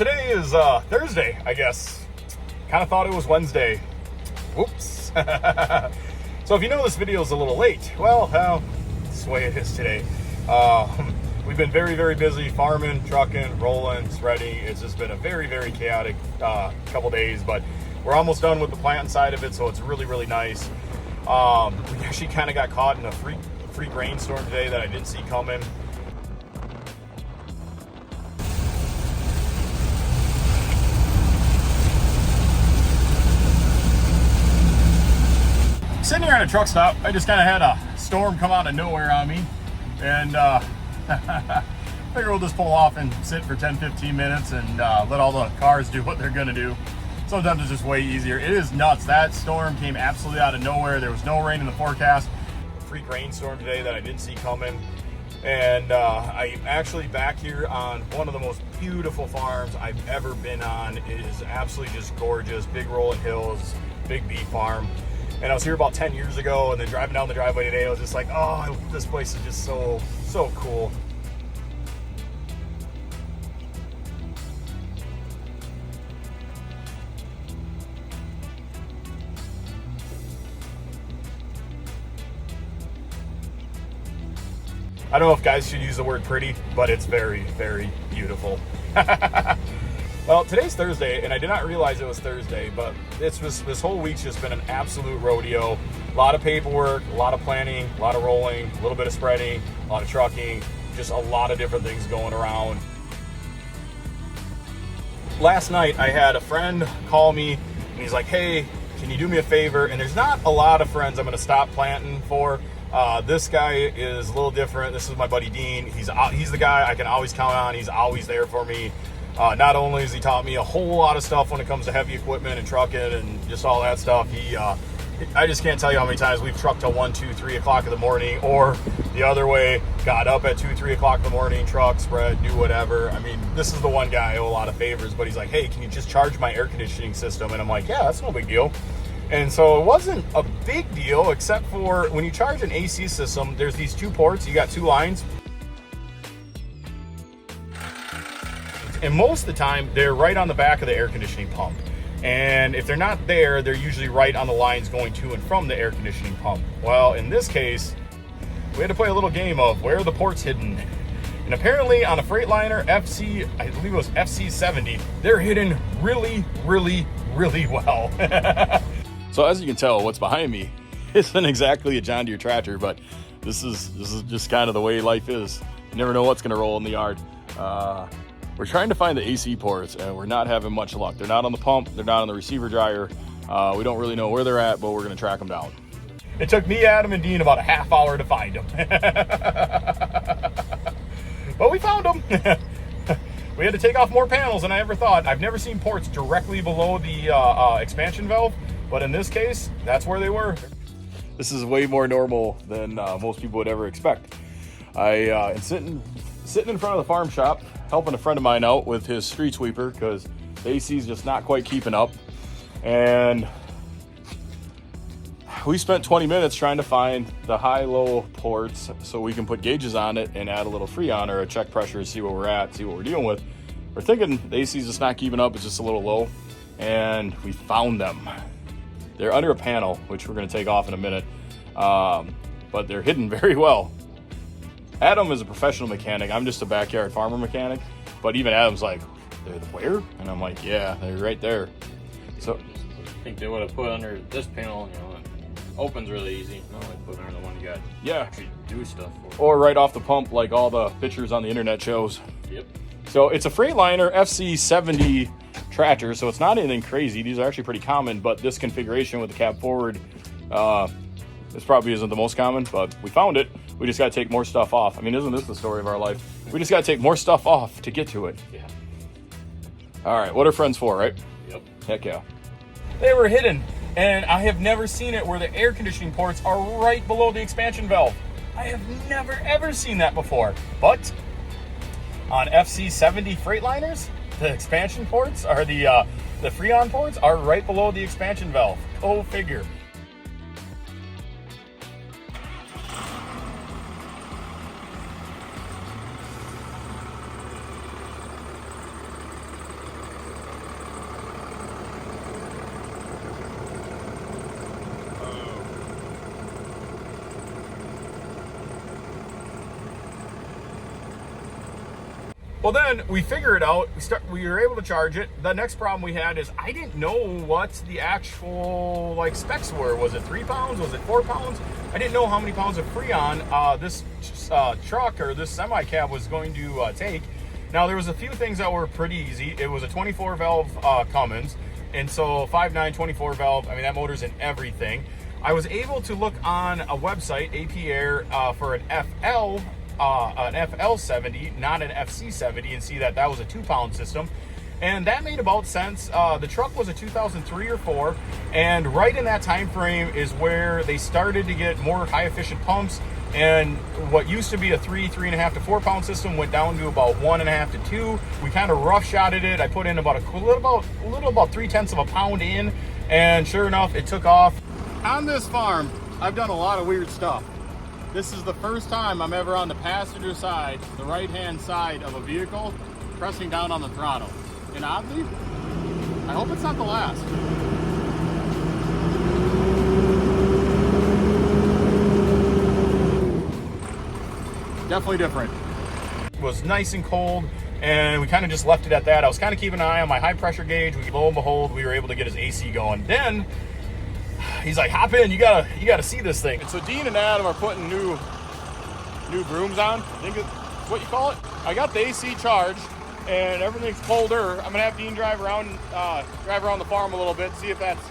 Today is Thursday, I guess. Kind of thought it was Wednesday. Whoops. So if you know this video is a little late, well, that's the way it is today. We've been very, very busy farming, trucking, rolling, spreading. It's just been a very, very chaotic couple days, but we're almost done with the plant side of it, so it's really, really nice. We actually kind of got caught in a freak rainstorm today that I didn't see coming. Sitting here at a truck stop, I just kind of had a storm come out of nowhere on me, and figure we'll just pull off and sit for 10-15 minutes and let all the cars do what they're gonna do. Sometimes it's just way easier. It is nuts. That storm came absolutely out of nowhere. There was no rain in the forecast. Freak rainstorm today that I didn't see coming. And I'm actually back here on one of the most beautiful farms I've ever been on. It is absolutely just gorgeous. Big rolling hills, big beef farm. And I was here about 10 years ago, and then driving down the driveway today, I was just like, oh, this place is just so cool. I don't know if guys should use the word pretty, but it's very, very beautiful. Well, today's Thursday, and I did not realize it was Thursday, but this whole week's just been an absolute rodeo. A lot of paperwork, a lot of planning, a lot of rolling, a little bit of spreading, a lot of trucking, just a lot of different things going around. Last night, I had a friend call me, and he's like, hey, can you do me a favor? And there's not a lot of friends I'm going to stop planting for. This guy is a little different. This is my buddy Dean. He's the guy I can always count on. He's always there for me. Not only has he taught me a whole lot of stuff when it comes to heavy equipment and trucking and just all that stuff, I just can't tell you how many times we've trucked till 1, 2, 3 o'clock in the morning, or the other way, got up at 2, 3 o'clock in the morning, truck, spread, do whatever. I mean, this is the one guy I owe a lot of favors, but he's like, hey, can you just charge my air conditioning system? And I'm like, yeah, that's no big deal. And so it wasn't a big deal, except for when you charge an AC system, there's these 2 ports, you got 2 lines. And most of the time, they're right on the back of the air conditioning pump. And if they're not there, they're usually right on the lines going to and from the air conditioning pump. Well, in this case, we had to play a little game of where are the ports hidden. And apparently on a Freightliner I believe it was FC70, they're hidden really, really, really well. So as you can tell, what's behind me isn't exactly a John Deere tractor, but this is just kind of the way life is. You never know what's gonna roll in the yard. We're trying to find the AC ports, and we're not having much luck. They're not on the pump, they're not on the receiver dryer. We don't really know where they're at, but we're gonna track them down. It took me, Adam, and Dean about a half hour to find them. But we found them. We had to take off more panels than I ever thought. I've never seen ports directly below the expansion valve, but in this case, that's where they were. This is way more normal than most people would ever expect. I am sitting in front of the farm shop, helping a friend of mine out with his street sweeper because the AC is just not quite keeping up. And we spent 20 minutes trying to find the high-low ports so we can put gauges on it and add a little Freon or a check pressure to see where we're at, see what we're dealing with. We're thinking the AC is just not keeping up, it's just a little low. And we found them. They're under a panel, which we're gonna take off in a minute. But they're hidden very well. Adam is a professional mechanic. I'm just a backyard farmer mechanic. But even Adam's like, they're where? And I'm like, yeah, they're right there. So I think they would have put under this panel, it opens really easy. Not like put under the one you got. Yeah. Actually do stuff for. Or right off the pump, like all the pictures on the internet shows. Yep. So it's a Freightliner FC70 tractor, so it's not anything crazy. These are actually pretty common, but this configuration with the cab forward, this probably isn't the most common, but we found it. We just got to take more stuff off. I mean, isn't this the story of our life? We just got to take more stuff off to get to it. Yeah. All right, what are friends for, right? Yep. Heck yeah. They were hidden, and I have never seen it where the air conditioning ports are right below the expansion valve. I have never, ever seen that before. But on FC70 Freightliners, the expansion ports are the Freon ports are right below the expansion valve. Go figure. Well, then we figure it out. We were able to charge it. The next problem we had is I didn't know what the actual like specs were. Was it 3 pounds? Was it 4 pounds? I didn't know how many pounds of Freon this truck or this semi cab was going to take. Now there was a few things that were pretty easy. It was a 24 valve Cummins, and so 5.9 24 valve. I mean, that motor's in everything. I was able to look on a website, AP Air, for an FL70, not an FC70, and see that that was a 2 pound system. And that made about sense. The truck was a 2003 or 4, and right in that time frame is where they started to get more high efficient pumps. And what used to be a 3.5 to 4 pound system went down to about 1.5 to 2. We kind of roughshotted it. I put in about 3/10 of a pound in, and sure enough, it took off. On this farm, I've done a lot of weird stuff. This is the first time I'm ever on the passenger side, the right-hand side of a vehicle, pressing down on the throttle. And oddly, I hope it's not the last. Definitely different. It was nice and cold, and we kind of just left it at that. I was kind of keeping an eye on my high pressure gauge. Lo and behold, we were able to get his AC going. Then he's like, hop in, you gotta see this thing. And so Dean and Adam are putting new brooms on. I think it's what you call it. I got the AC charged and everything's colder. I'm gonna have Dean drive around the farm a little bit, see if that's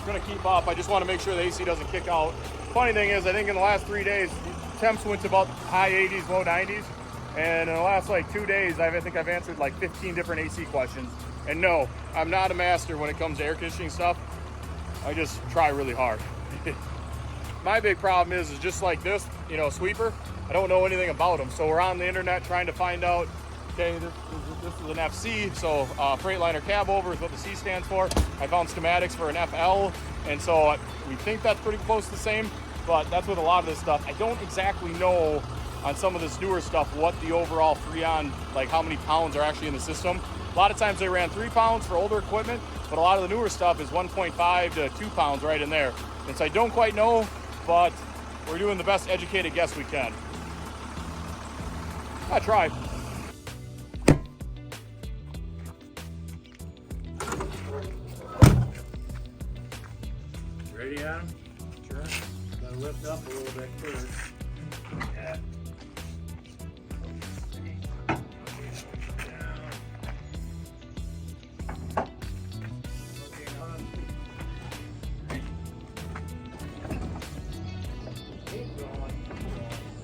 gonna keep up. I just want to make sure the AC doesn't kick out. Funny thing is, I think in the last 3 days, temps went to about high 80s, low 90s. And in the last like 2 days, I think I've answered like 15 different AC questions. And no, I'm not a master when it comes to air conditioning stuff. I just try really hard. My big problem is just like this, sweeper. I don't know anything about them. So we're on the internet trying to find out, okay, this is an FC, so Freightliner cab over is what the C stands for. I found schematics for an FL, and so we think that's pretty close to the same, but that's with a lot of this stuff. I don't exactly know on some of this newer stuff what the overall Freon, like how many pounds are actually in the system. A lot of times they ran 3 pounds for older equipment, but a lot of the newer stuff is 1.5 to 2 pounds right in there. And so I don't quite know, but we're doing the best educated guess we can. I tried. Ready, Adam? Sure. Gotta lift up a little bit first. Yeah.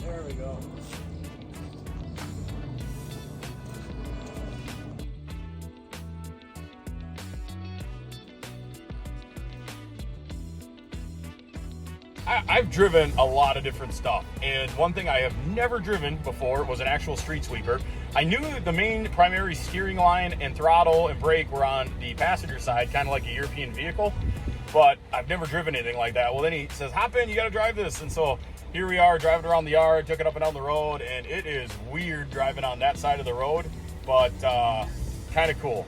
There we go. I've driven a lot of different stuff, and one thing I have never driven before was an actual street sweeper. I knew the main primary steering line and throttle and brake were on the passenger side, kind of like a European vehicle, but I've never driven anything like that. Well, then he says, hop in, you got to drive this. And so here we are driving around the yard, took it up and down the road, and it is weird driving on that side of the road, but kind of cool.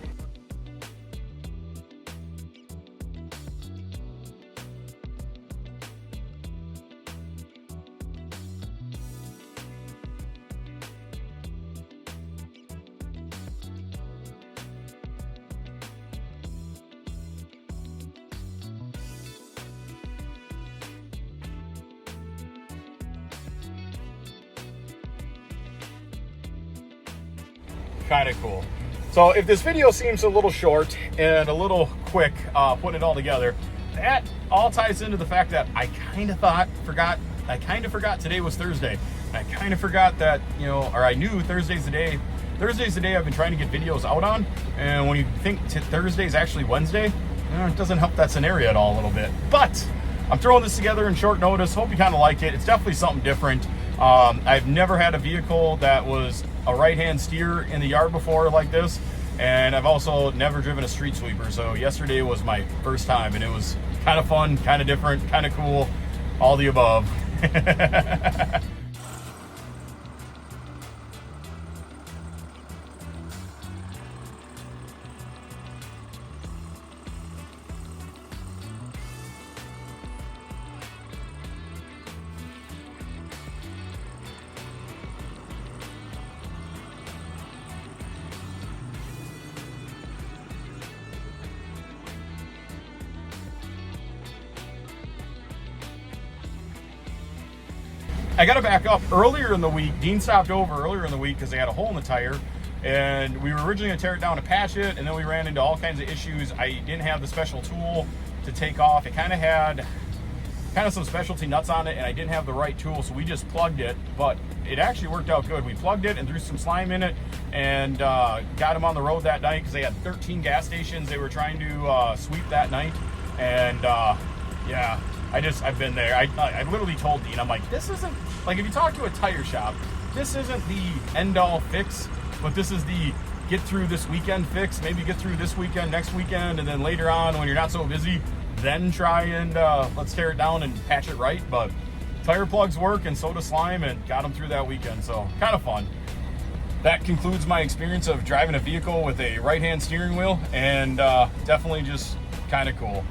Kind of cool. So if this video seems a little short and a little quick putting it all together, that all ties into the fact that I kind of forgot today was Thursday. I kind of forgot that, or I knew Thursday's the day I've been trying to get videos out on. And when you think Thursday's actually Wednesday, it doesn't help that scenario at all a little bit. But I'm throwing this together in short notice. Hope you kind of like it. It's definitely something different. I've never had a vehicle that was a right-hand steer in the yard before like this, and I've also never driven a street sweeper. So yesterday was my first time, and it was kind of fun, kind of different, kind of cool, all the above. I got to back up. Earlier in the week, Dean stopped over earlier in the week because they had a hole in the tire, and we were originally going to tear it down to patch it, and then we ran into all kinds of issues. I didn't have the special tool to take off. It kind of had some specialty nuts on it, and I didn't have the right tool, so we just plugged it, but it actually worked out good. We plugged it and threw some slime in it, and got them on the road that night because they had 13 gas stations they were trying to sweep that night. And yeah, I've been there. I literally told Dean, I'm like, this isn't, like, if you talk to a tire shop, this isn't the end-all fix, but this is the get through this weekend fix, maybe get through this weekend, next weekend, and then later on when you're not so busy, then try and let's tear it down and patch it right. But tire plugs work, and so does slime, and got them through that weekend, so kind of fun. That concludes my experience of driving a vehicle with a right-hand steering wheel, and definitely just kind of cool.